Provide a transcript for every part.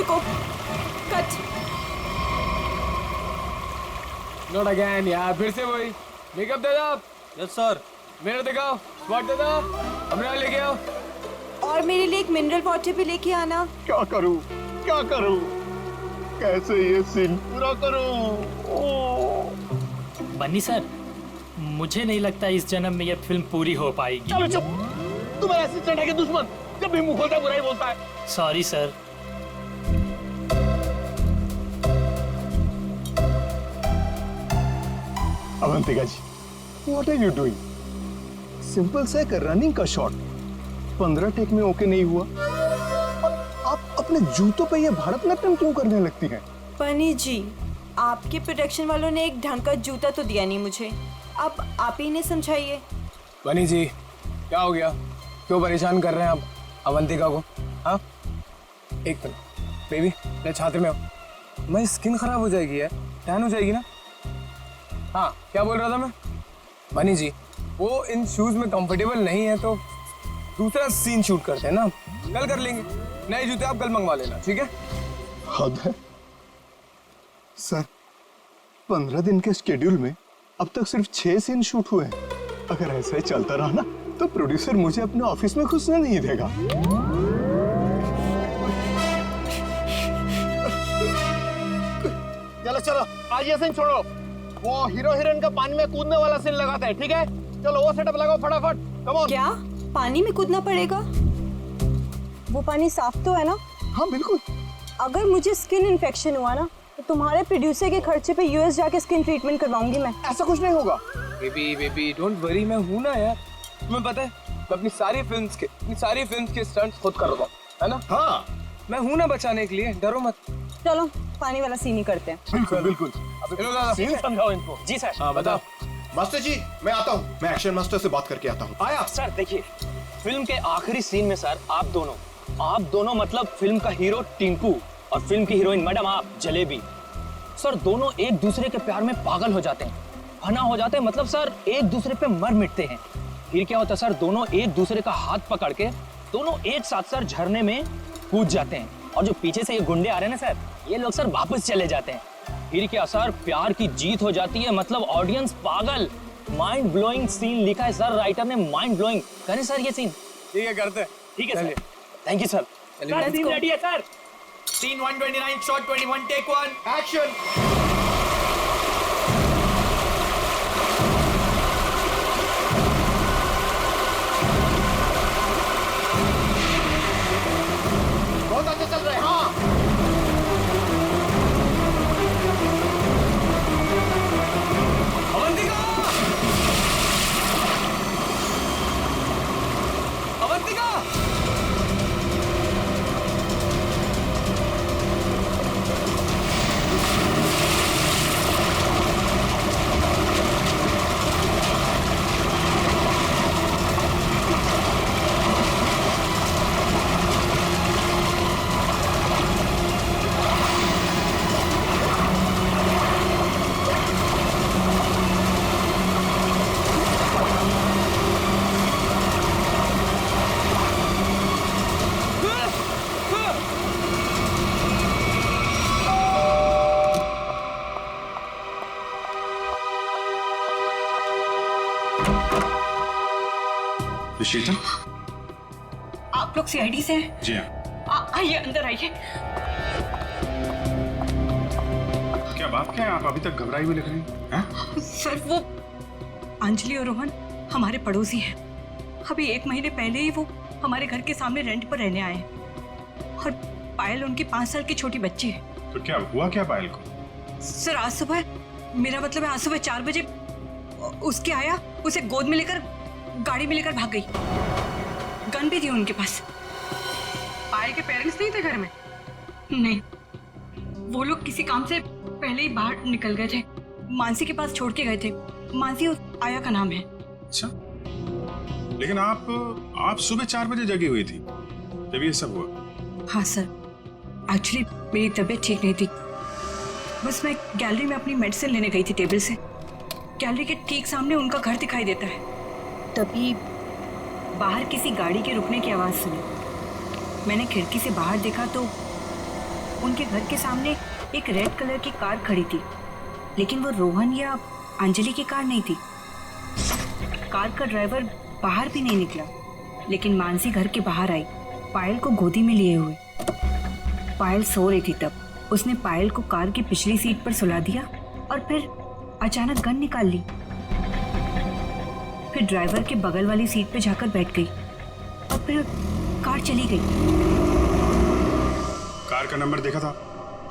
रुको, cut. Not again यार, फिर से वही। मेकअप दे दो। Yes sir. मेरे दिखाओ, स्पॉट दे दो, हमरा लेके आओ। और मेरे लिए एक मिनरल वाटर भी लेके आना। क्या करूं, क्या करूं, कैसे ये सीन पूरा करूं? बन्नी सर, मुझे नहीं लगता इस जन्म में यह फिल्म पूरी हो पाएगी। चलो चुप, तुम्हारा असिस्टेंट है कि दुश्मन? जब भी मुंह खोलता है बुराई बोलता है। Sorry sir. Avantika ji, what are you doing? Simple सा एक रनिंग का शॉट 15 टेक में ओके नहीं हुआ और आप अपने जूतों पे ये भारतनाट्यम क्यों करने लगती हैं? बनी जी, आपके प्रोडक्शन वालों ने एक ढंग का जूता तो दिया नहीं मुझे, अब आप ही ने समझाइए। बनी जी, क्या हो गया? क्यों परेशान कर रहे हैं आप अवंतिका को? हाँ, एक मिनट बेबी, मैं छात्र में हूँ। मेरी स्किन खराब हो जाएगी यार, टैन हो जाएगी ना। हाँ, क्या बोल रहा था मैं? बनी जी, वो इन शूज में कंफर्टेबल नहीं है तो दूसरा सीन शूट करते हैं ना, कल कर लेंगे। नए जूते आप कल मंगवा लेना, ठीक है? हद है सर, 15 दिन के शेड्यूल में अब तक सिर्फ 6 सीन शूट हुए हैं। अगर ऐसा ही चलता रहा ना तो प्रोड्यूसर मुझे अपने ऑफिस में घुसने नहीं देगा। चलो चलो, आज ये सीन छोड़ो, वो हीरो हीरोइन का पानी में कूदने वाला सीन लगाते हैं, ठीक है? चलो वो सेटअप लगाओ फटाफट, कम ऑन। क्या पानी में कूदना पड़ेगा? वो पानी साफ तो है ना? हाँ बिल्कुल। अगर मुझे स्किन इन्फेक्शन हुआ ना तो तुम्हारे प्रोड्यूसर के खर्चे पे यूएस जाके स्किन ट्रीटमेंट करवाऊंगी मैं। ऐसा कुछ नहीं होगा। बेबी डोंट वरी, मैं हूं ना यार। तुम्हें पता है, मैं अपनी सारी फिल्म्स के स्टंट्स खुद कर रहा हूं, है ना? हाँ मैं हूं ना बचाने के लिए, डरो मत। चलो पानी वाला सीन ही करते हैं। बिल्कुल बिल्कुल। सीन समझाओ इनको। जी सर। हाँ बताओ। मास्टर जी, मैं आता हूँ, मैं एक्शन मास्टर से बात करके आता हूँ। आया सर देखिए, फिल्म के आखिरी सीन में सर आप दोनों मतलब फिल्म का हीरो टिंकू और फिल्म की हीरोइन मैडम आप जलेबी, सर दोनों एक दूसरे के प्यार में पागल हो जाते हैं, फना हो जाते हैं, मतलब सर एक दूसरे पे मर मिटते हैं। फिर क्या होता है सर, दोनों एक दूसरे का हाथ पकड़ के दोनों एक साथ सर झरने में कूद जाते हैं, और जो पीछे से ये गुंडे आ रहे हैं ना सर, ये लोग सर वापस चले जाते हैं। फिर क्या सर, प्यार की जीत हो जाती है, मतलब ऑडियंस पागल। माइंड ब्लोइंग सीन लिखा है सर राइटर ने, माइंड ब्लोइंग। करें सर ये सीन? ठीक है, करते हैं। ठीक है sir, thank you sir. Scene ready है sir. Scene 129 shot 21 take 1 action. बहुत अच्छा चल रहा है। हाँ अवंतिका! अवंतिका! ऋषिता, आप लोग सीआईडी से हैं? जी हाँ। आइए अंदर आइए। क्या बात क्या है, आप अभी तक घबराई हुई लग रही हैं? सर वो अंजलि और रोहन हमारे पड़ोसी हैं। अभी 1 महीने पहले ही वो हमारे घर के सामने रेंट पर रहने आए हैं, और पायल उनकी 5 साल की छोटी बच्ची है। तो क्या हुआ क्या पायल को? सर आज सुबह, मेरा मतलब है आज सुबह 4 बजे उसके आया, उसे गोद में लेकर गाड़ी में लेकर भाग गई। गन भी थी उनके पास। पायल के पेरेंट्स नहीं थे घर में? नहीं, वो लोग किसी काम से पहले ही बाहर निकल गए थे, मानसी के पास छोड़ के गए थे। मानसी उस आया का नाम है। अच्छा, लेकिन आप सुबह 4 बजे जगी हुई थी जब ये सब हुआ? हाँ सर, एक्चुअली मेरी तबीयत ठीक नहीं थी, बस मैं गैलरी में अपनी मेडिसिन लेने गई थी टेबल से। गैलरी के ठीक सामने उनका घर दिखाई देता है, तभी बाहर किसी गाड़ी के रुकने की आवाज़ सुनी। मैंने खिड़की से बाहर देखा तो उनके घर के सामने एक रेड कलर की कार खड़ी थी, लेकिन वो रोहन या अंजलि की कार नहीं थी। कार का ड्राइवर बाहर भी नहीं निकला, लेकिन मानसी घर के बाहर आई, पायल को गोदी में लिए हुए। पायल सो रही थी तब उसने पायल को कार की पिछली सीट पर सुला दिया और फिर अचानक गन निकाल ली। फिर ड्राइवर के बगल वाली सीट पे जाकर बैठ गई और फिर कार चली गई। कार का नंबर देखा था?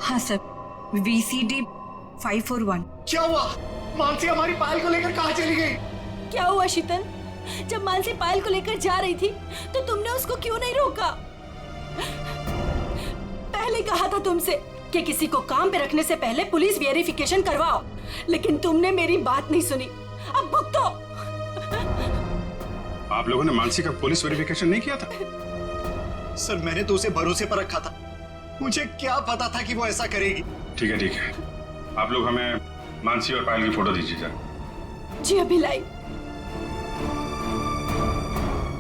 हाँ सर, VCD 541। क्या हुआ? मानसी हमारी पायल को लेकर कहाँ चली गई? क्या हुआ शीतल? जब मानसी पायल को लेकर जा रही थी तो तुमने उसको क्यों नहीं रोका? पहले कहा था तुमसे कि किसी को काम पे रखने से पहले पुलिस वेरिफिकेशन करवाओ, लेकिन तुमने मेरी बात नहीं सुनी। अब भुगतो। आप लोगों ने मानसी का पुलिस वेरिफिकेशन नहीं किया था? सर मैंने तो उसे भरोसे पर रखा था, मुझे क्या पता था कि वो ऐसा करेगी। ठीक है ठीक है, आप लोग हमें मानसी और पायल की फोटो दीजिए जरा। जी अभी लाई।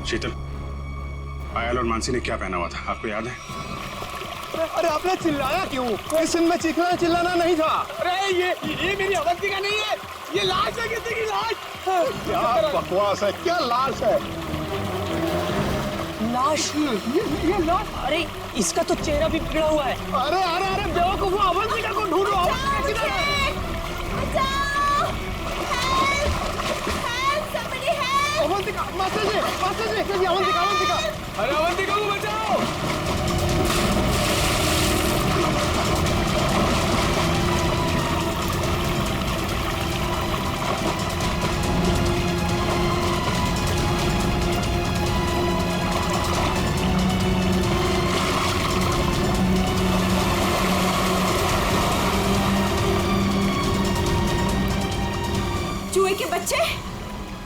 शीतल, पायल और मानसी ने क्या पहना हुआ था आपको याद है? अरे आपने चिल्लाया क्यों? इस सीन में चीखना चिल्लाना नहीं था। अरे ये मेरी अवंतिका नहीं है, ये लाश है, किसी की लाश। क्या बकवास है, क्या लाश है? लाश? ये लाश? अरे इसका तो चेहरा भी बिगड़ा हुआ है। अरे अरे अरे बेवकूफ, अवंतिका को ढूंढो। अवंतिका, मास्टर जी, अवंतिका, अवंतिका। अरे अवंतिका को बचाओ। चूहे के बच्चे,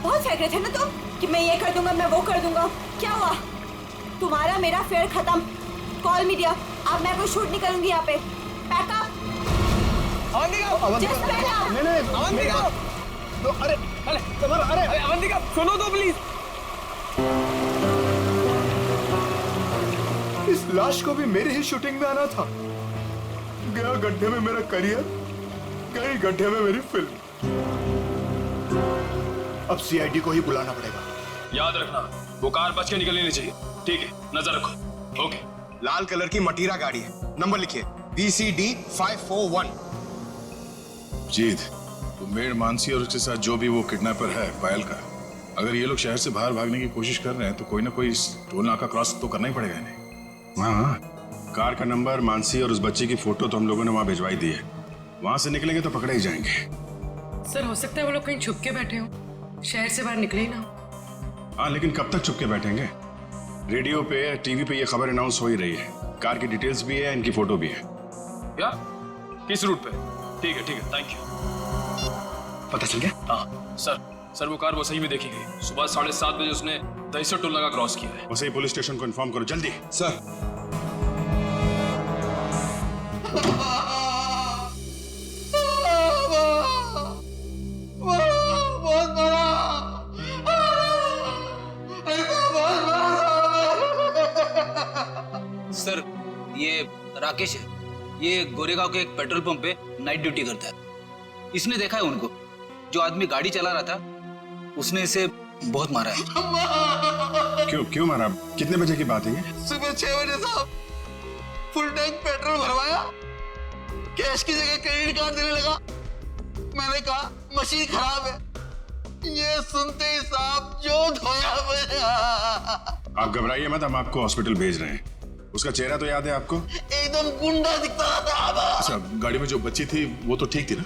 बहुत फेंक रहे थे ना तुम कि मैं ये कर दूंगा, मैं वो कर दूंगा। क्या हुआ? तुम्हारा मेरा फेयर खत्म। कॉल मीडिया, अब मैं कोई शूट नहीं करूंगी यहाँ पे। Pack up. Just pack up। Avantika, अरे अरे अवंतिका सुनो तो प्लीज। इस लाश को भी मेरी ही शूटिंग में आना था। गया गड्ढे में मेरा करियर, गई गड्ढे में मेरी फिल्म। अब CID को ही बुलाना पड़ेगा। याद रखना, वो कार बच के निकलनी नहीं चाहिए। ठीक है, नजर रखो। ओके। लाल कलर की मटीरा गाड़ी है, नंबर लिखिए VCD 541। जीत, तो मेड मानसी और उसके साथ जो भी वो किडनैपर है पायल का, अगर ये लोग शहर से बाहर भागने की कोशिश कर रहे हैं तो कोई ना कोई टोल नाका क्रॉस तो करना ही पड़ेगा इन्हें। हाँ, कार का नंबर, मानसी और उस बच्चे की फोटो तो हम लोगों ने वहां भिजवाई दी है। वहां से निकलेंगे तो पकड़े ही जाएंगे। सर हो सकता है वो लोग कहीं छुप के बैठे हो, शहर से बाहर निकले ही ना। हाँ, लेकिन कब तक चुप के बैठेंगे? रेडियो पे, टीवी पे ये खबर अनाउंस हो ही रही है। कार की डिटेल्स भी है, इनकी फोटो भी है। क्या? किस रूट पे? ठीक है, थैंक यू। पता चल गया? हाँ सर, वो कार वो सही में देखी गई। सुबह 7:30 बजे उसने दहिसर टोल नाका क्रॉस किया है। वैसे ही पुलिस स्टेशन को इन्फॉर्म करो जल्दी। सर, सर, ये राकेश है, ये गोरेगांव के एक पेट्रोल पंप पे नाइट ड्यूटी करता है। इसने देखा है उनको, जो आदमी गाड़ी चला रहा था उसने इसे बहुत मारा है। क्यों मारा? कितने बजे की बात है ये? सुबह 6 बजे साहब, फुल टैंक पेट्रोल भरवाया, कैश की जगह क्रेडिट कार्ड देने लगा। मैंने कहा मशीन खराब है, ये सुनते ही साहब जो धोया मेरा। आप घबराइए मत, हम आपको हॉस्पिटल भेज रहे हैं। उसका चेहरा तो याद है आपको? एकदम गुंडा दिखता था। अच्छा, गाड़ी में जो बच्ची थी वो तो ठीक थी ना?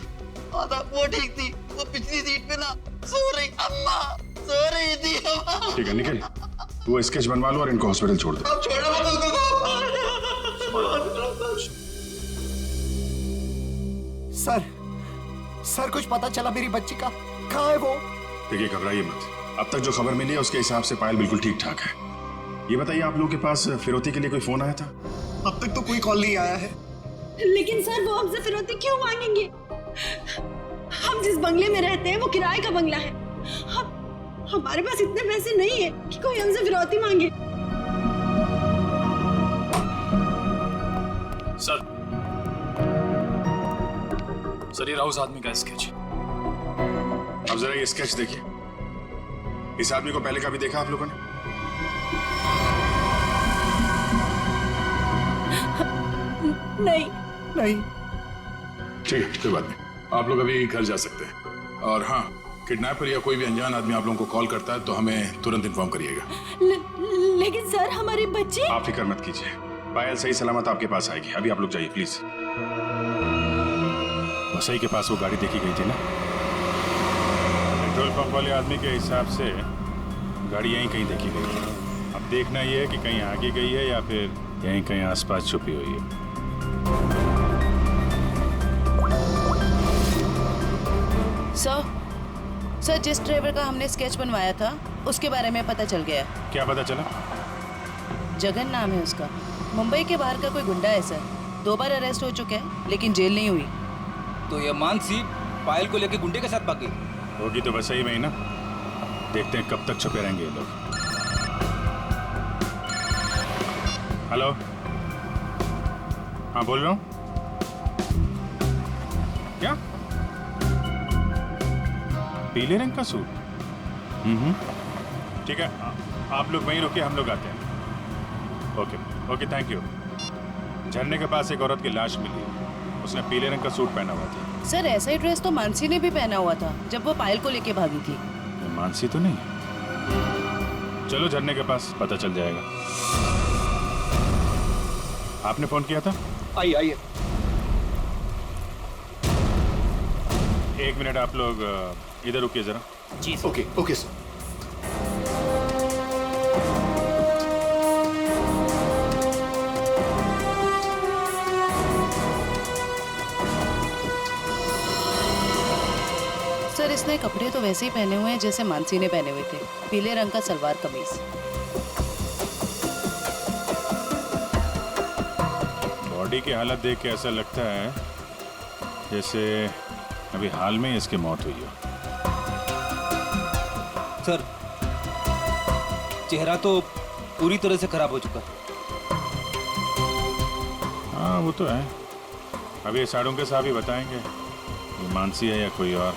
हाँ, वो ठीक थी। वो पिछली सीट पे ना सो रही अम्मा, सो रही थी अम्मा। ठीक है निखिल, वो स्केच बनवा लो और इनको हॉस्पिटल छोड़ दो। अब छोड़ो मत उसको। सर कुछ पता चला मेरी बच्ची का? कहाँ है वो? देखिए घबराइए मत, अब तक जो खबर मिली है उसके हिसाब से पायल बिल्कुल ठीक ठाक है। ये बताइए, आप लोगों के पास फिरौती के लिए कोई फोन आया था? अब तक तो कोई कॉल नहीं आया है। लेकिन सर वो हमसे फिरौती क्यों मांगेंगे? हम जिस बंगले में रहते हैं वो किराए का बंगला है। हमारे पास इतने पैसे नहीं है कि कोई हमसे फिरौती मांगे। सर, सर ये रहा उस आदमी का स्केच। अब जरा ये स्केच देखिए। इस आदमी को पहले कभी देखा आप लोगों ने? नहीं। नहीं। ठीक है, कोई बात नहीं, आप लोग अभी घर जा सकते हैं। और हाँ, किडनैपर या कोई भी अनजान आदमी आप लोगों को कॉल करता है तो हमें तुरंत इन्फॉर्म करिएगा। लेकिन सर हमारे बच्चे। आप फिक्र मत कीजिए, पायल सही सलामत आपके पास आएगी। अभी आप लोग जाइए प्लीज। वसई के पास वो गाड़ी देखी गई थी ना? पेट्रोल पंप वाले आदमी के हिसाब से गाड़ी यहीं कहीं देखी गई है। अब देखना ये है कि कहीं आगे गई है या फिर यहीं कहीं आसपास छुपी हुई है। सर जिस ड्राइवर का हमने स्केच बनवाया था उसके बारे में पता चल गया। क्या पता चला? जगन नाम है उसका। मुंबई के बाहर का कोई गुंडा है सर। 2 बार अरेस्ट हो चुका है लेकिन जेल नहीं हुई। तो ये मानसी पायल को लेके गुंडे के साथ भागी होगी तो वसई में ही ना। देखते हैं कब तक छुपे रहेंगे ये लोग। हेलो, हाँ बोल रहा हूँ। क्या? पीले रंग का सूट? ठीक है, आप लोग वहीं रुकिए, हम लोग आते हैं। Okay, thank you. झरने के पास एक औरत की लाश मिली है। उसने पीले रंग का सूट पहना हुआ था। सर ऐसा ही ड्रेस तो मानसी ने भी पहना हुआ था जब वो पायल को लेके भागी थी। मानसी तो नहीं? चलो झरने के पास, पता चल जाएगा। आपने फोन किया था? आइए। 1 मिनट, आप लोग इधर रुकिए जरा। जी ओके ओके सर। सर इसने कपड़े तो वैसे ही पहने हुए हैं जैसे मानसी ने पहने हुए थे। पीले रंग का सलवार कमीज। बॉडी की हालत देख के ऐसा लगता है जैसे अभी हाल में इसकी मौत हुई हो। सर चेहरा तो पूरी तरह से खराब हो चुका है। हाँ वो तो है। अभी ये साड़ों के साहब ही बताएंगे ये मानसी है या कोई और।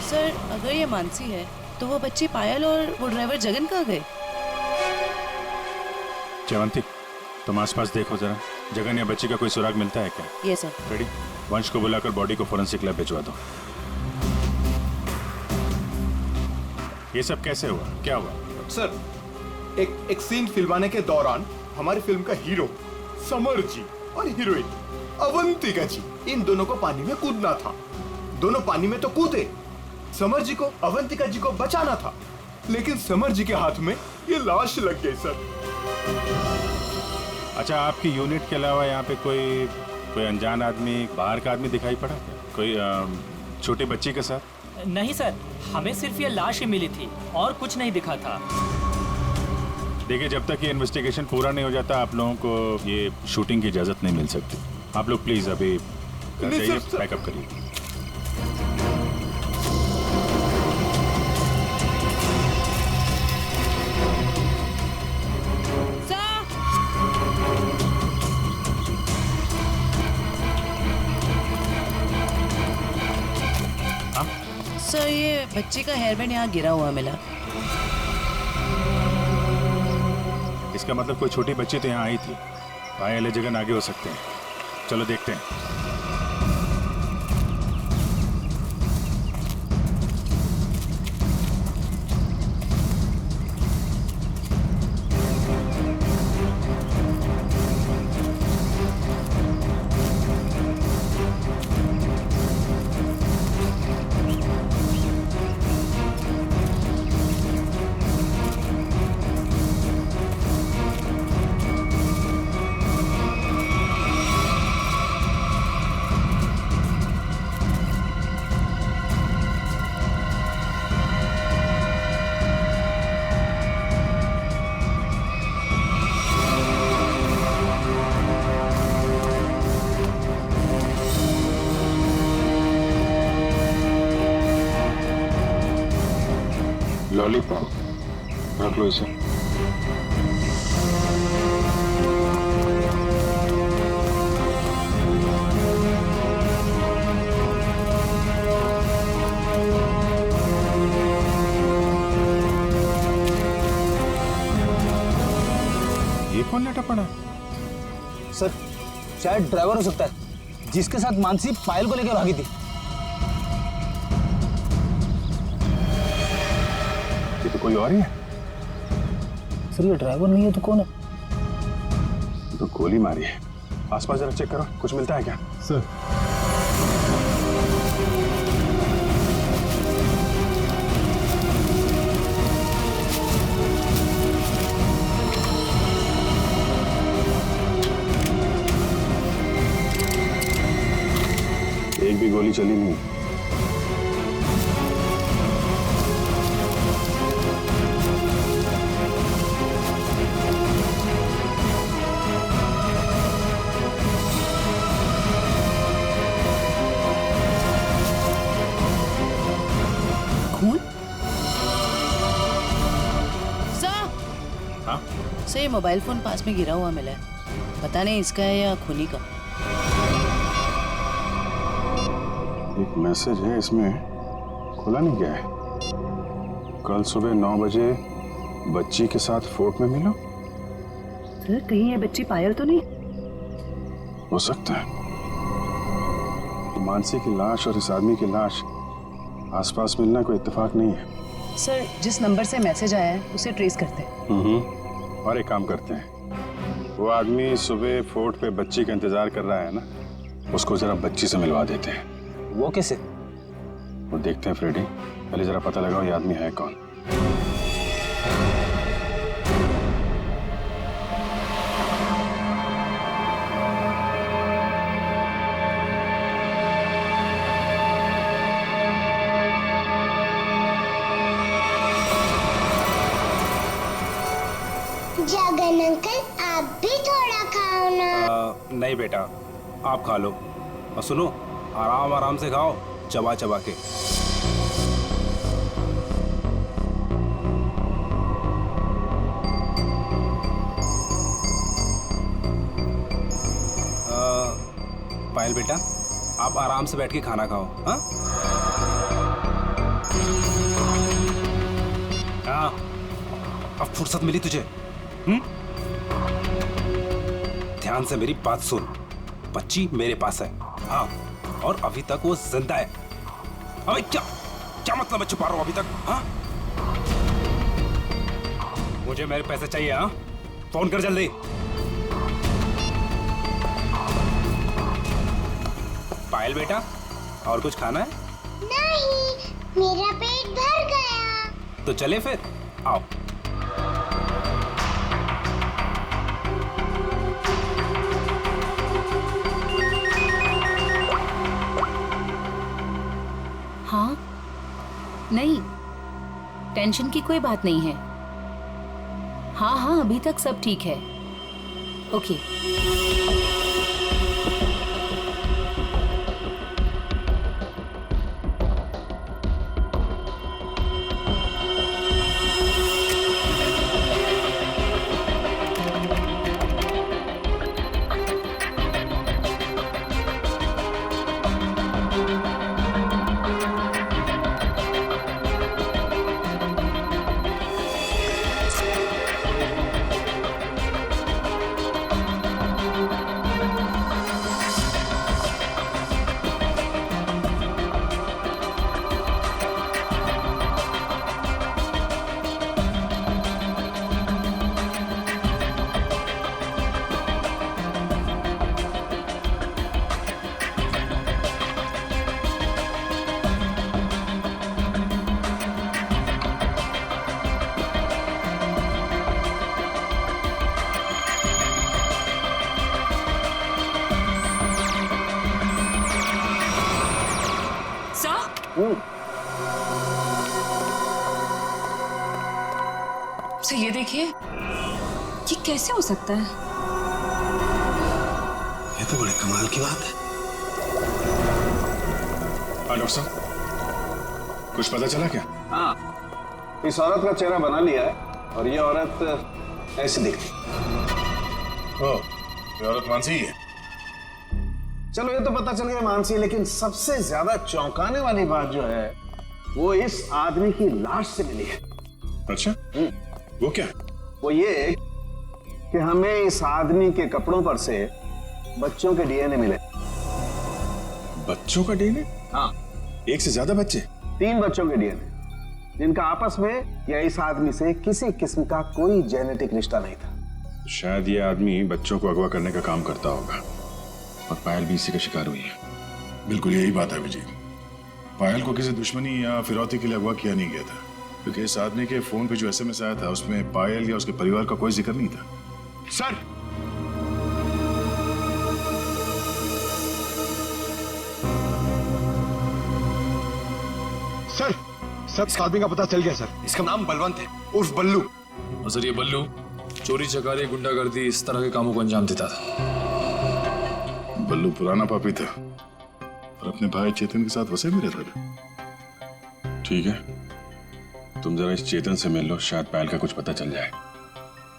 सर अगर ये मानसी है तो वो बच्ची पायल और वो ड्राइवर जगन कहाँ गए? चवंती, तुम आसपास देखो जरा। जगन या बच्ची का कोई सुराग मिलता है क्या? ये सर। रेडी, वंश को बुलाकर बॉडी को फोरेंसिक लैब भिजवा दो। ये सब कैसे हुआ? क्या हुआ? सर एक सीन फिल्माने के दौरान हमारी फिल्म का हीरो समर जी और हीरोइन अवंतिका जी, इन दोनों को पानी में कूदना था। दोनों पानी में तो कूदे। समर जी को अवंतिका जी को बचाना था, लेकिन समर जी के हाथ में ये लाश लग गई सर। अच्छा, आपकी यूनिट के अलावा यहाँ पे कोई अनजान आदमी, बाहर का आदमी दिखाई पड़ा? कोई छोटी बच्ची के साथ? नहीं सर, हमें सिर्फ ये लाश ही मिली थी और कुछ नहीं दिखा था। देखिए, जब तक ये इन्वेस्टिगेशन पूरा नहीं हो जाता आप लोगों को ये शूटिंग की इजाजत नहीं मिल सकती। आप लोग प्लीज अभी जाइए, पैकअप करिए। सर ये बच्ची का हेयरबैंड यहाँ गिरा हुआ मिला। इसका मतलब कोई छोटी बच्ची तो यहाँ आई थी। पायल जगन आगे हो सकते हैं। चलो देखते हैं। लॉलीपॉप रख लो इसे। कौन लेटा पड़ा? सर शायद ड्राइवर हो सकता है जिसके साथ मानसी पायल को लेकर भागी थी। ये तो कोई और ही है। सर ये ड्राइवर नहीं है तो कौन है? तो गोली मारी है। आसपास जरा चेक करो, कुछ मिलता है क्या? सर एक भी गोली चली नहीं। खून? सर हाँ? सर ये मोबाइल फोन पास में गिरा हुआ मिला है, पता नहीं इसका है या खूनी का। एक मैसेज है इसमें, खुला नहीं गया है। कल सुबह 9 बजे बच्ची के साथ फोर्ट में मिलो। सर कहीं ये बच्ची पायल तो नहीं? हो सकता है। मानसी की लाश और इस आदमी की लाश आसपास मिलना कोई इत्तेफाक नहीं है। सर जिस नंबर से मैसेज आया है उसे ट्रेस करते हैं। और एक काम करते हैं, वो आदमी सुबह फोर्ट पे बच्ची का इंतजार कर रहा है ना, उसको जरा बच्ची से मिलवा देते हैं। वो कैसे? वो देखते हैं फ्रेडी, पहले जरा पता लगाओ ये आदमी है कौन। जगन अंकल आप भी थोड़ा खाओ ना। नहीं बेटा, आप खा लो और सुनो, आराम आराम से खाओ, चबा चबा के। पायल बेटा, आप आराम से बैठ के खाना खाओ। हाँ हाँ, अब फुर्सत मिली तुझे? ध्यान से मेरी बात सुन, बच्ची मेरे पास है। हाँ, और अभी तक वो जिंदा है। अबे क्या क्या मतलब है छुपा रहा हूं अभी तक? हाँ, मुझे मेरे पैसे चाहिए। हाँ, फोन कर जल्दी। पायल बेटा, और कुछ खाना है? नहीं, मेरा पेट भर गया। तो चले फिर, आओ। हाँ नहीं, टेंशन की कोई बात नहीं है। हाँ हाँ अभी तक सब ठीक है। ओके। सर ये देखिए, ये कैसे हो सकता है? ये तो बड़े कमाल की बात है। डॉक्टर साहब, कुछ पता चला क्या? हाँ, इस औरत का चेहरा बना लिया है और ये औरत ऐसी दिखती। ओह, ये औरत मानसी ही है। चलो ये तो पता चल गया मानसी है, लेकिन सबसे ज्यादा चौंकाने वाली बात जो है वो इस आदमी की लाश से मिली है। अच्छा, वो क्या? वो ये कि हमें इस आदमी के कपड़ों पर से बच्चों के डीएनए मिले। बच्चों का डीएनए? हाँ, एक से ज्यादा बच्चे? 3 बच्चों के डीएनए, जिनका आपस में या इस आदमी से किसी किस्म का कोई जेनेटिक रिश्ता नहीं था। शायद ये आदमी बच्चों को अगवा करने का काम करता होगा और पायल भी इसी का शिकार हुई है। बिल्कुल यही बात है विजय। पायल को किसी दुश्मनी या फिरौती के लिए अगवा किया नहीं गया था, क्योंकि इस आदमी के फोन पे जो एसएमएस आया था उसमें पायल या उसके परिवार का कोई जिक्र नहीं था। सर, सर, सब इस आदमी का पता चल गया सर। इसका नाम बलवंत है, उर्फ बल्लू। और सर ये बल्लू चोरी चकारी गुंडागर्दी इस तरह के कामों को अंजाम देता था। बल्लू पुराना पापी था और अपने भाई चेतन के साथ वसे में रहता था। ठीक है, तुम जरा इस चेतन से मिल लो, शायद पायल का कुछ पता चल जाए।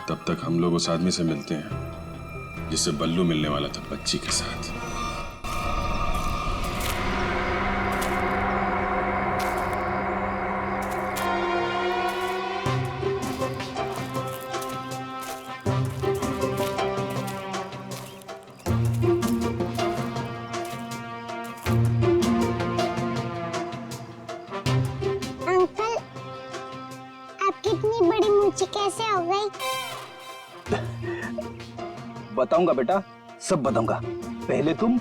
तब तक हम लोग उस आदमी से मिलते हैं जिससे बल्लू मिलने वाला था बच्ची के साथ। कैसे हो गई? बताऊंगा बेटा, सब बताऊंगा। पहले तुम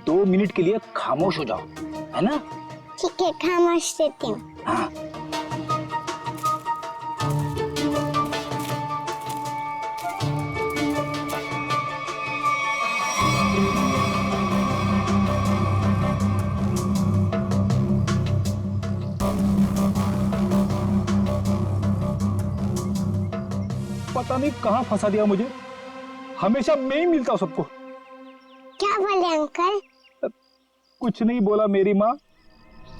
2 मिनट के लिए खामोश हो जाओ, है ना? ठीक है, खामोश रहती हूँ। हाँ। पता नहीं कहाँ फंसा दिया मुझे, हमेशा मैं ही मिलता हूँ सबको। क्या बोले अंकल? कुछ नहीं बोला मेरी माँ।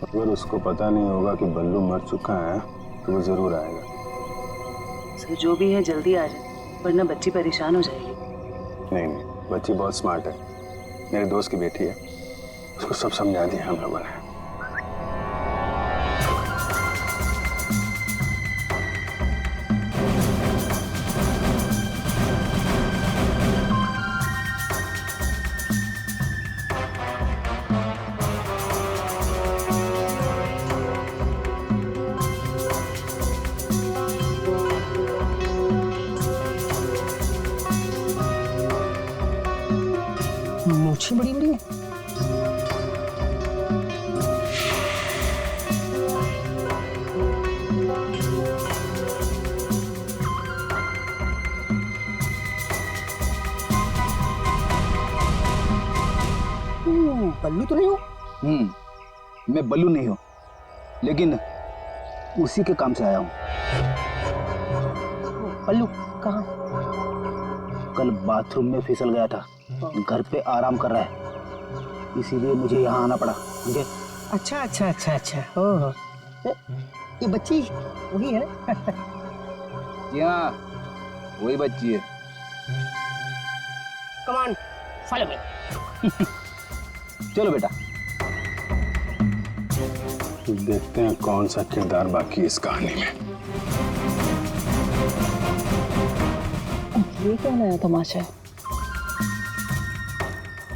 अगर उसको पता नहीं होगा कि बल्लू मर चुका है तो वो जरूर आएगा। सर जो भी है जल्दी आ जाए, वरना बच्ची परेशान हो जाएगी। नहीं नहीं, बच्ची बहुत स्मार्ट है, मेरे दोस्त की बेटी है, उसको सब समझा दिया हम लोगों ने। मूछें बड़ी बड़ी है। बल्लू तो नहीं हो? मैं बल्लू नहीं हूँ, लेकिन उसी के काम से आया हूँ। बल्लू कहाँ? कल बाथरूम में फिसल गया था, घर पे आराम कर रहा है, इसीलिए मुझे यहाँ आना पड़ा। समझे? अच्छा अच्छा अच्छा अच्छा। ओह, ये बच्ची वही है? जी हाँ, वही बच्ची है। Come on, follow me. चलो बेटा। देखते हैं कौन सा किरदार बाकी इस कहानी में। ये क्या नया तमाशा है?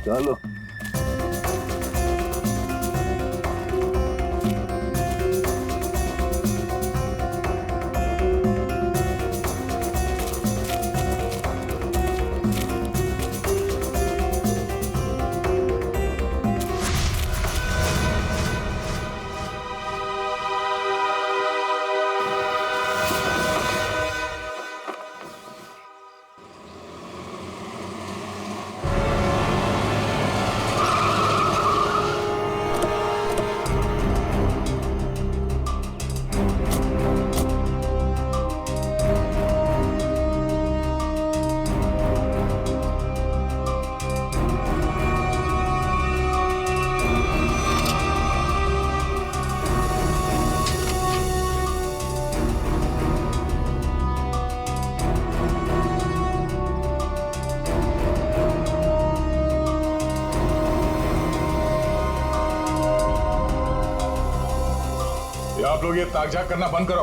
चलो। आप लोग ये ताक-झाक करना बंद करो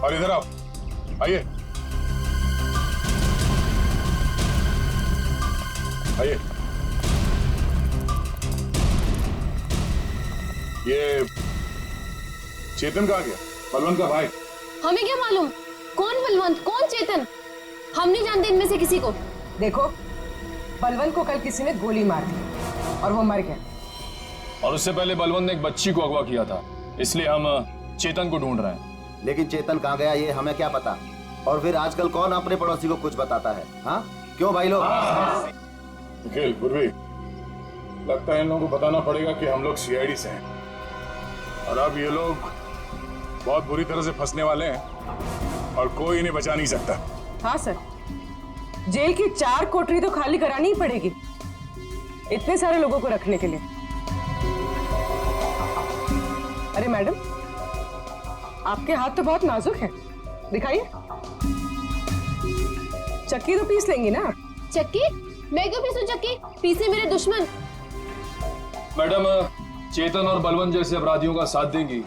और इधर आओ। आइए। आइए। ये चेतन कहाँ गया? बलवंत का भाई। हमें क्या मालूम कौन बलवंत कौन चेतन, हम नहीं जानते इनमें से किसी को। देखो, बलवंत को कल किसी ने गोली मार दी और वो मर गया। और उससे पहले बलवंत ने एक बच्ची को अगवा किया था, इसलिए हम चेतन को ढूंढ रहे हैं। लेकिन चेतन कहाँ गया ये हमें क्या पता। और फिर आजकल कौन अपने पड़ोसी को कुछ बताता है? हाँ क्यों भाई लोग? निखिल, पूर्वी, लगता है इन लोगों को बताना पड़ेगा कि हम लोग सीआईडी से हैं और अब ये लोग बहुत बुरी तरह से फंसने वाले हैं और कोई इन्हें बचा नहीं सकता। हाँ सर, जेल की 4 कोठरी तो खाली करानी ही पड़ेगी इतने सारे लोगों को रखने के लिए। अरे मैडम, आपके हाथ तो बहुत नाजुक है, दिखाइए। चक्की तो पीस लेंगी ना? चक्की? मैं क्यों पीसूं चक्की? पीसे मेरे दुश्मन। मैडम, चेतन और बलवंत जैसे अपराधियों का साथ देंगी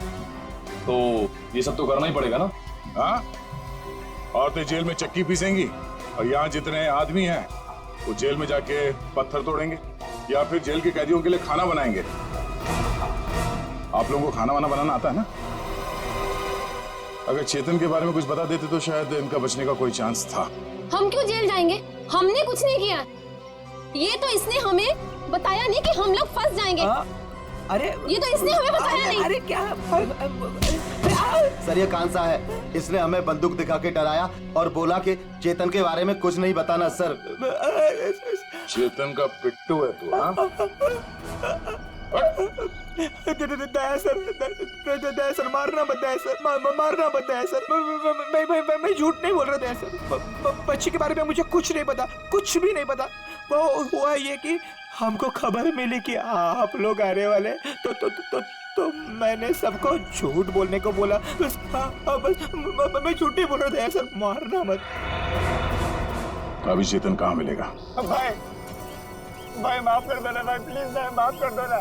तो ये सब तो करना ही पड़ेगा ना। हाँ, और तो जेल में चक्की पीसेंगी और यहाँ जितने आदमी हैं वो जेल में जाके पत्थर तोड़ेंगे या फिर जेल के कैदियों के लिए खाना बनाएंगे। आप लोगों को खाना वाना बनाना आता है ना? अगर चेतन के बारे में कुछ बता देते तो शायद इनका बचने का कोई चांस था। हम क्यों जेल जाएंगे? हमने कुछ नहीं किया। ये तो इसने हमें बताया नहीं कि हम लोग फंस जाएंगे। अरे ये तो इसने हमें बताया नहीं। अरे क्या? सर ये कांसा है, इसने हमें बंदूक दिखा के डराया और बोला कि चेतन के बारे में कुछ नहीं बताना। सर चेतन का पिट्टू है तू? हाँ, दया सर, मारना मत दया सर, मारना मत दया सर। मैं झूठ नहीं बोल रहा दया सर। बच्ची के बारे में मुझे कुछ नहीं पता, कुछ भी नहीं पता। वो हुआ ये कि हमको खबर मिली कि आप लोग आने वाले, तो मैंने सबको झूठ बोलने को बोला। बस मैं झूठ नहीं बोल रहा दया सर, मारना मत। अभी चेतन कहाँ मिलेगा? भाई माफ कर दो ना भाई, प्लीज भाई माफ कर दो ना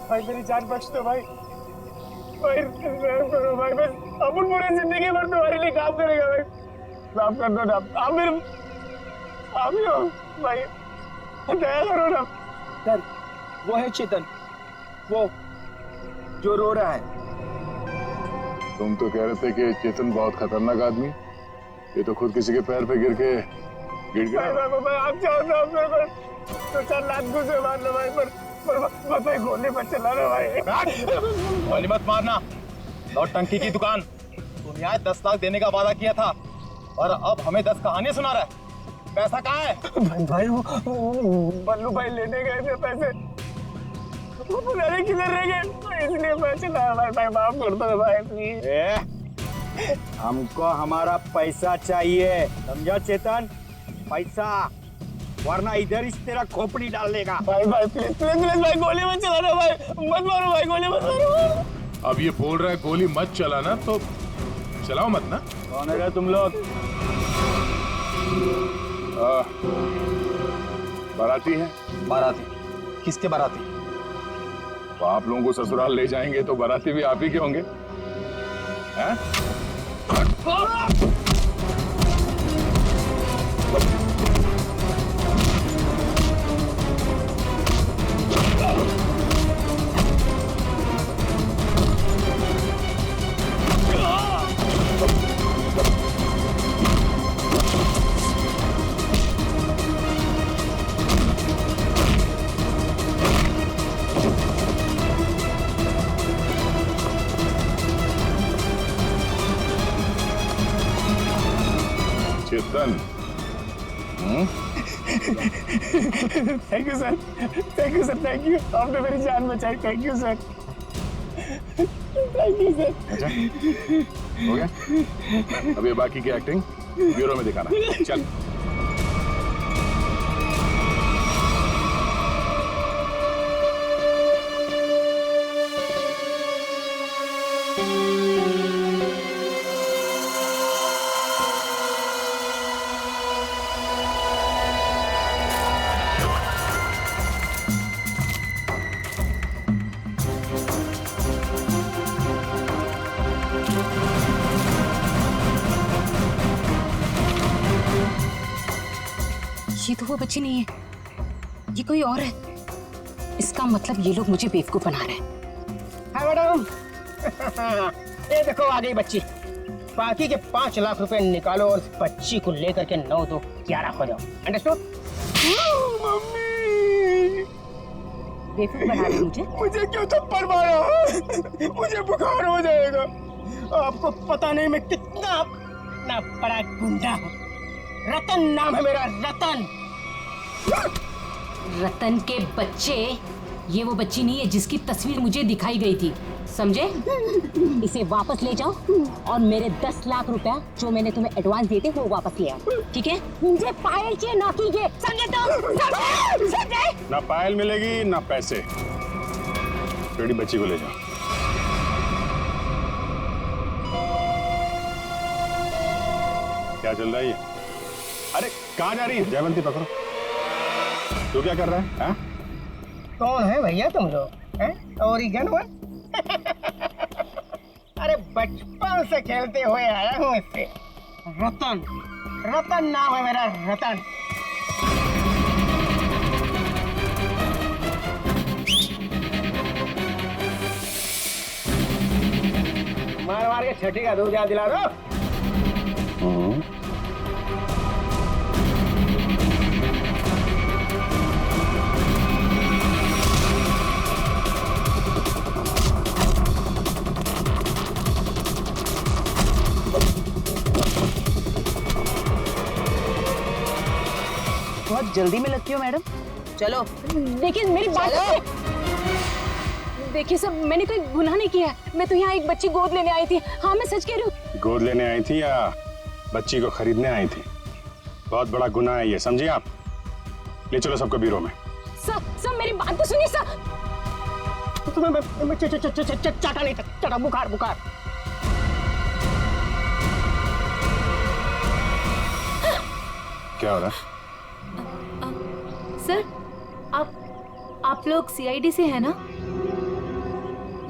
भाई, मेरी जान बख्श दो भाई। भाई करो भाई, बस अपन पूरी जिंदगी भर तुम्हारे लिए काम करेगा भाई, माफ कर दो ना। आप ही हो भाई, दया करो ना। सर वो है चेतन, वो जो रो रहा है। तुम तो कह रहे थे कि चेतन बहुत खतरनाक आदमी, ये तो खुद किसी के पैर पे गिर गया। भाई आप चाहो तो आप मेरे को 4 लाख घुसे मार लो भाई, पर भाई गोली मत चला रहा भाई। गोली मत मारना। नौटंकी की दुकान, तुम यहाँ 10 लाख देने का वादा किया था और अब हमें 10 कहानी सुना रहा है। पैसा कहाँ है? भाई वो बल्लू भाई लेने गए थे पैसे, वो पता नहीं किधर रह गए, तो इसलिए मैं चला भाई, माफ कर दो भाई प्लीज। हमको हमारा पैसा चाहिए, समझा चेतन? पैसा, वरना इधर इस तेरा खोपड़ी डाल देगा। भाई प्लीज भाई, गोली मत चलाना भाई, मत मारो भाई, गोली मत मारो। अब ये बोल रहा है गोली मत चलाना, तो चलाओ मत ना। कौन है तुम लोग? बाराती है। बाराती? किसके बाराती? तो आप लोगों को ससुराल ले जाएंगे तो बाराती भी आप ही के होंगे, हैं? Chetan, thank you sir, thank you. आपने मेरी जान बचाई, thank you sir, thank you sir. अच्छा हो गया, अब ये बाकी की एक्टिंग ब्यूरो में दिखाना। चल। ये तो वो बच्ची नहीं है ये कोई और है। इसका मतलब ये लोग मुझे बेवकूफ बना रहे हैं। हाँ मैडम, ये देखो आ गई बच्ची। बाकी के 5 लाख रुपए निकालो और बच्ची को लेकर के 9 2 11 हो जाओ। अंडरस्टूड? बेवकूफ बना रहे मुझे। मुझे क्यों थप्पड़ मारा? मुझे बुखार हो जाएगा। आपको पता नहीं मैं कितना बड़ा गुंडा हूँ। रतन नाम है मेरा, रतन। रतन के बच्चे, ये वो बच्ची नहीं है जिसकी तस्वीर मुझे दिखाई गई थी, समझे? इसे वापस ले जाओ और मेरे 10 लाख रुपया जो मैंने तुम्हें एडवांस दिए थे वो वापस ले आओ, ठीक है? मुझे पायल चाहिए, ना की ये, समझे तो? समझे? ना पायल मिलेगी ना पैसे। बेटी बच्ची को ले जाओ। क्या चल रहा है ये? अरे कहाँ जा रही है? जयवंती पकड़ो। तू क्या कर रहा है? हाँ? कौन है भैया तुम लोग? ओरिगन हुआ? अरे बचपन से खेलते हुए आया हूँ इससे। रतन, रतन नाम है मेरा, रतन। मार मार के छठी का दूध याद दिला दो। बहुत जल्दी में लगती हो मैडम, चलो। देखिए मेरी बात सुनिए। देखिए सर, मैंने कोई गुनाह नहीं किया है। मैं तो यहाँ एक बच्ची गोद लेने आई थी। हाँ मैं सच कह रही हूँ। गोद लेने आई थी या बच्ची को खरीदने आई थी? बहुत बड़ा गुनाह है ये, समझिए आप। ले चलो सबको ब्यूरो में। सर मेरी बात तो सुनिए सर। चाटा नहीं, चाटा, बुखार बुखार। क्या हो रहा है? सर, आप लोग सीआईडी से हैं ना?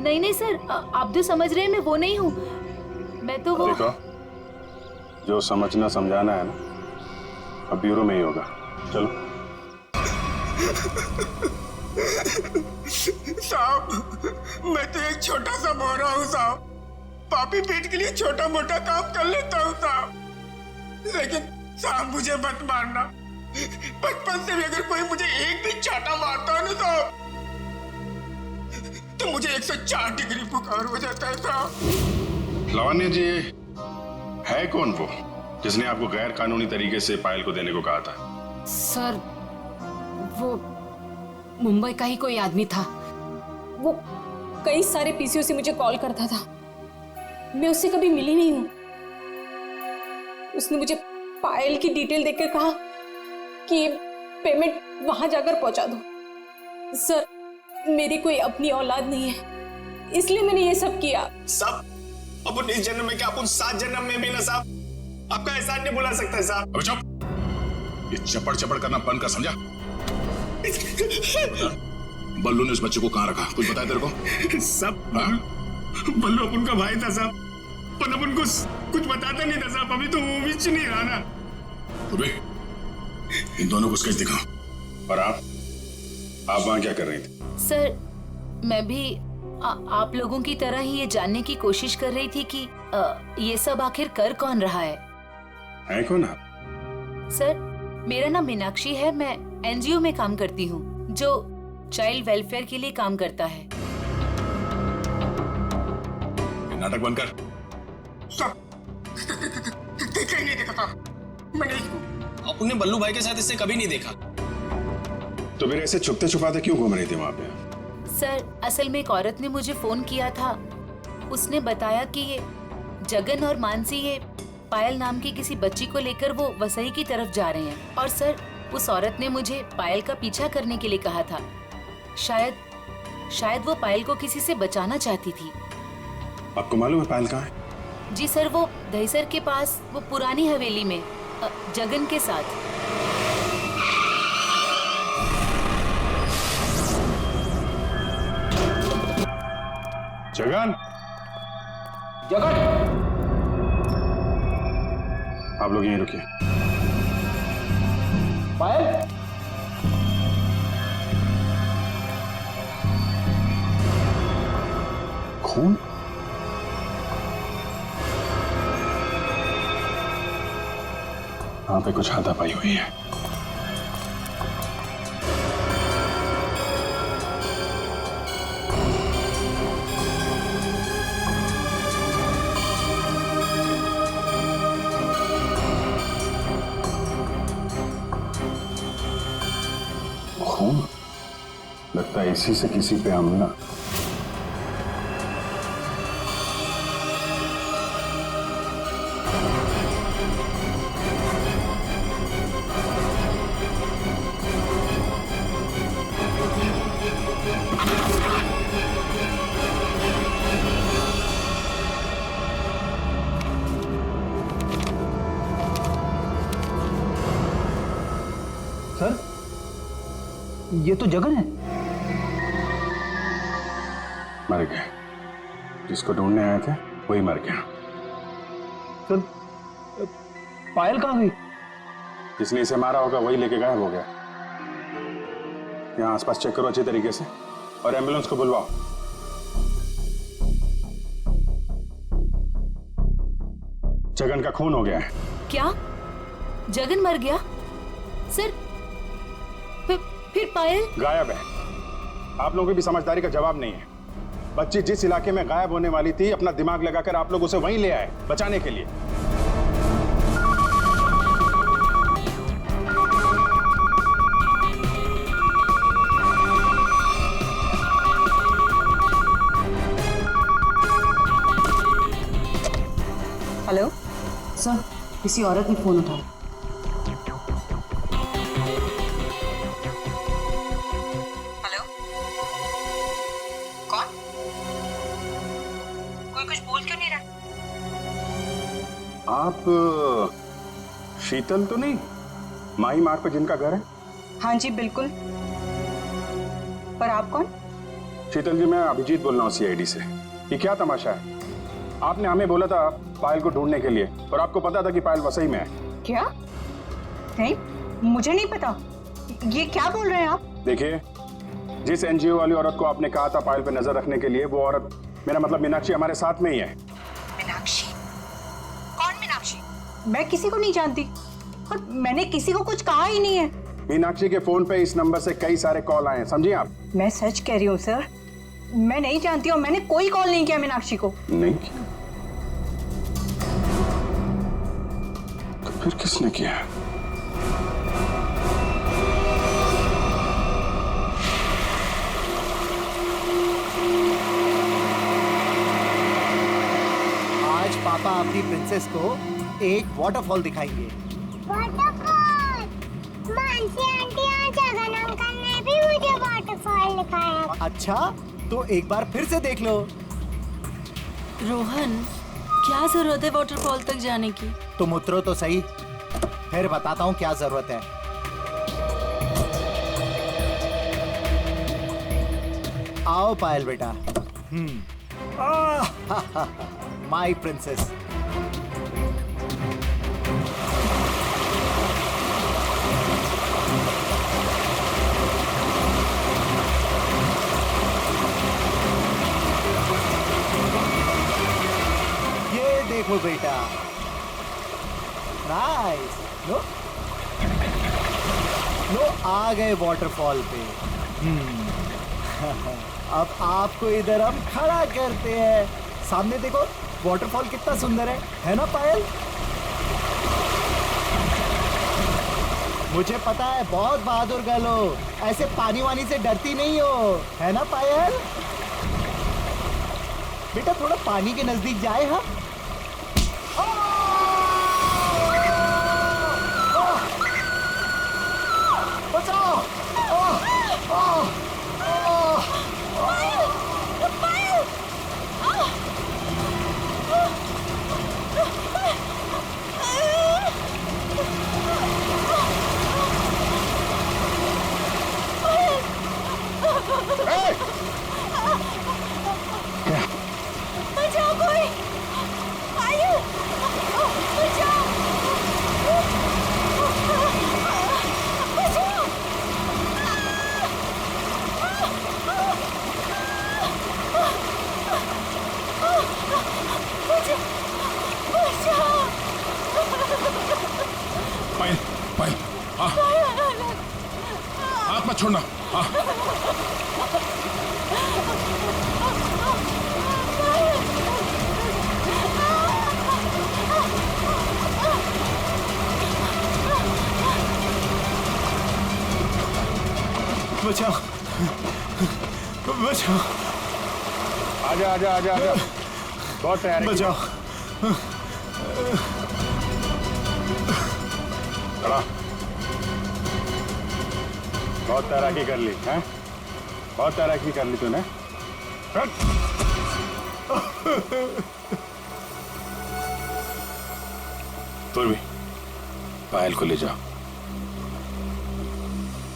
नहीं सर, आप जो समझ रहे हैं मैं वो नहीं हूँ। मैं तो वो... देखो, जो समझना समझाना है ना, अब ब्यूरो में ही होगा। चलो। साहब, मैं तो एक छोटा सा मोहरा हूँ साहब। पापी पेट के लिए छोटा मोटा काम कर लेता हूँ साहब। लेकिन साहब मुझे मत मारना। बचपन से भी अगर कोई मुझे एक भी चाटा मारता है ना साहब, तो मुझे 104 डिग्री बुखार हो जाता है साहब। लावण्य जी, है कौन वो जिसने आपको गैर कानूनी तरीके से पायल को देने को कहा था? सर, वो मुंबई का ही कोई आदमी था। वो कई सारे पीसीओ से मुझे कॉल करता था। मैं उससे कभी मिली नहीं हूँ। उसने मुझे पायल की डिटेल देकर कहा कि पेमेंट वहां जाकर पहुंचा दो। सर, मेरी कोई अपनी औलाद नहीं है, इसलिए मैंने ये सब किया। साहब, अब इस जन्म में क्या, अपन 7 जन्म में भी ना साहब आपका एहसान नहीं भुला सकता साहब। अबे चुप! ये चपड़ चपड़ करना बंद कर, समझा? बल्लू ने उस बच्चे को कहाँ रखा, कुछ बताया तेरे को? सब बल्लू अपन का भाई था साहब, पर अपन को कुछ बताता नहीं था साहब। अभी तो वो भी नहीं रहा ना। इन दोनों को स्केच दिखाओ। और आप वहां क्या कर रही थी? सर, मैं भी आप लोगों की तरह ही ये जानने की कोशिश कर रही थी कि ये सब आखिर कर कौन रहा है कौन आप? सर, मेरा नाम मीनाक्षी है। मैं एनजीओ में काम करती हूँ जो चाइल्ड वेलफेयर के लिए काम करता है। नाटक बंद कर। देखा ही नहीं देखा था मैंने। अपने बल्लू भाई के साथ इससे कभी नहीं देखा। तो फिर ऐसे छुपते छुपाते क्यों घूम रही थी वहां पे? सर, असल में एक औरत ने मुझे फोन किया था। उसने बताया कि ये जगन और मानसी ये पायल नाम की किसी बच्ची को लेकर वो वसई की तरफ जा रहे हैं। और सर, उस औरत ने मुझे पायल का पीछा करने के लिए कहा था। शायद वो पायल को किसी से बचाना चाहती थी। आपको मालूम है पायल कहाँ है? जी सर, वो दहीसर के पास वो पुरानी हवेली में जगन के साथ। जगन, आप लोग यहीं रुकिए। पायल, खून? वहां पे कुछ हाथापाई हुई है। खून? लगता है इसी से किसी पे हमला। सर, ये तो जगन है। मर गया। जिसको ढूंढने आए थे वही मर गया। सर, पायल कहाँ गई? जिसने इसे मारा होगा वही लेके गायब हो गया। यहाँ आसपास चेक करो अच्छी तरीके से और एम्बुलेंस को बुलवाओ। जगन का खून हो गया है। क्या जगन मर गया? सर फिर पायल गायब है। आप लोगों की भी समझदारी का जवाब नहीं है। बच्ची जिस इलाके में गायब होने वाली थी, अपना दिमाग लगाकर आप लोग उसे वहीं ले आए बचाने के लिए। हेलो सर, किसी औरत ने फोन उठाया। हेलो, कौन? कोई कुछ बोल क्यों नहीं रहा? आप शीतल तो नहीं? माही मार्ग पे जिनका घर है? हाँ जी बिल्कुल। पर आप कौन? शीतल जी, मैं अभिजीत बोल रहा हूँ सीआईडी से। ये क्या तमाशा है? आपने हमें बोला था पायल को ढूंढने के लिए और आपको पता था कि पायल वसई में है। क्या? नहीं, मुझे नहीं पता। ये क्या बोल रहे हैं आप? देखिए, जिस एनजीओ वाली औरत को आपने कहा था पायल पे नजर रखने के लिए, वो औरत, मेरा मतलब मीनाक्षी, हमारे साथ में ही है। मीनाक्षी? कौन मीनाक्षी? मैं किसी को नहीं जानती और मैंने किसी को कुछ कहा ही नहीं है। मीनाक्षी के फोन पे इस नंबर से कई सारे कॉल आए हैं, समझिए आप। मैं सच कह रही हूँ सर, मैं नहीं जानती और मैंने कोई कॉल नहीं किया मीनाक्षी को। नहीं किया? तो फिर किसने किया? आज पापा अपनी प्रिंसेस को एक वाटरफॉल दिखाएंगे। वाटरफॉल? मानसी आंटी और जगन अंकल ने भी मुझे वाटरफॉल दिखाया। अच्छा, तो एक बार फिर से देख लो। रोहन, क्या जरूरत है वाटरफॉल तक जाने की? तुम उतरो तो सही, फिर बताता हूँ क्या जरूरत है। आओ पायल बेटा। My princess. ये देखो बेटा, नाइस। लो आ गए वाटरफॉल पे। अब आपको इधर हम खड़ा करते हैं। सामने देखो वाटरफॉल कितना सुंदर है ना पायल? मुझे पता है बहुत बहादुर गर्ल हो, ऐसे पानी वानी से डरती नहीं हो, है ना पायल? बेटा थोड़ा पानी के नजदीक जाए। हम बचाओ। बचाओ कोई। छोड़ना। हाँ बचाओ बचाओ। आजा आजा आजा आजा, बहुत तैयार है। बचाओ। खड़ा। बहुत तैराकी कर ली हैं? बहुत तैराकी कर ली तूने। तुम भी पायल को ले जाओ।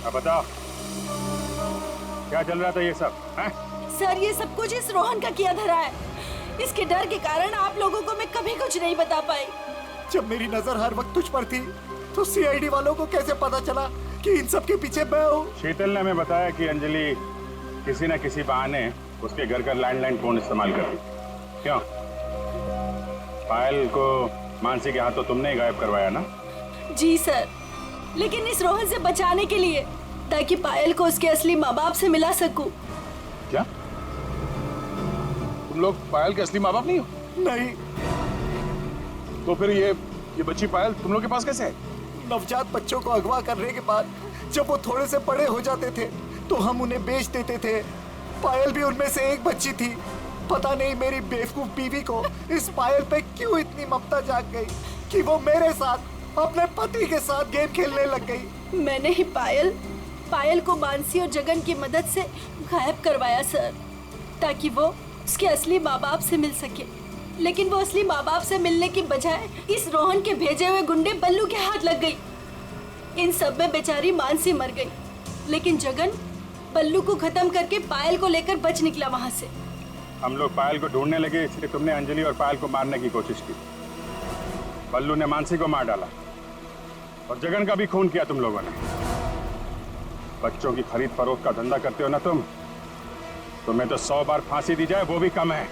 अब बताओ क्या चल रहा था ये सब हैं? सर ये सब कुछ इस रोहन का किया धरा है। इसके डर के कारण आप लोगों को मैं कभी कुछ नहीं बता पाई। जब मेरी नजर हर वक्त तुझ पर थी तो सीआईडी वालों को कैसे पता चला कि इन सब के पीछे मैं हूँ? शीतल ने हमें बताया कि अंजलि किसी न किसी बहाने उसके घर का लैंडलाइन फोन इस्तेमाल करती। क्यों? पायल को मानसी के हाथों तुमने ही गायब करवाया ना? जी सर, लेकिन इस रोहन से बचाने के लिए, ताकि पायल को उसके असली माँ बाप से मिला सकूं। क्या तुम लोग पायल के असली माँ बाप नहीं हो? नहीं। तो फिर ये बच्ची पायल तुम लोग के पास कैसे है? नवजात बच्चों को अगवा करने के बाद जब वो थोड़े से बड़े हो जाते थे तो हम उन्हें बेच देते थे। पायल भी उनमें से एक बच्ची थी। पता नहीं मेरी बेवकूफ बीवी को इस पायल पे क्यों इतनी ममता जाग गई कि वो मेरे साथ, अपने पति के साथ गेम खेलने लग गई। मैंने ही पायल को मानसी और जगन की मदद से गायब करवाया सर, ताकि वो उसके असली माँ बाप से मिल सके। लेकिन वो असली माँ बाप से मिलने की बजाय इस रोहन के भेजे हुए गुंडे बल्लू के हाथ लग गई। इन सब में बेचारी मानसी मर गई, लेकिन जगन बल्लू को खत्म करके पायल को लेकर बच निकला वहाँ से। हम लोग पायल को ढूंढने लगे, इसलिए तुमने अंजलि और पायल को मारने की कोशिश की। बल्लू ने मानसी को मार डाला और जगन का भी खून किया तुम लोगों ने। बच्चों की खरीद फरोख्त का धंधा करते हो ना तुम, तुम्हें तो 100 बार फांसी दी जाए वो भी कम है।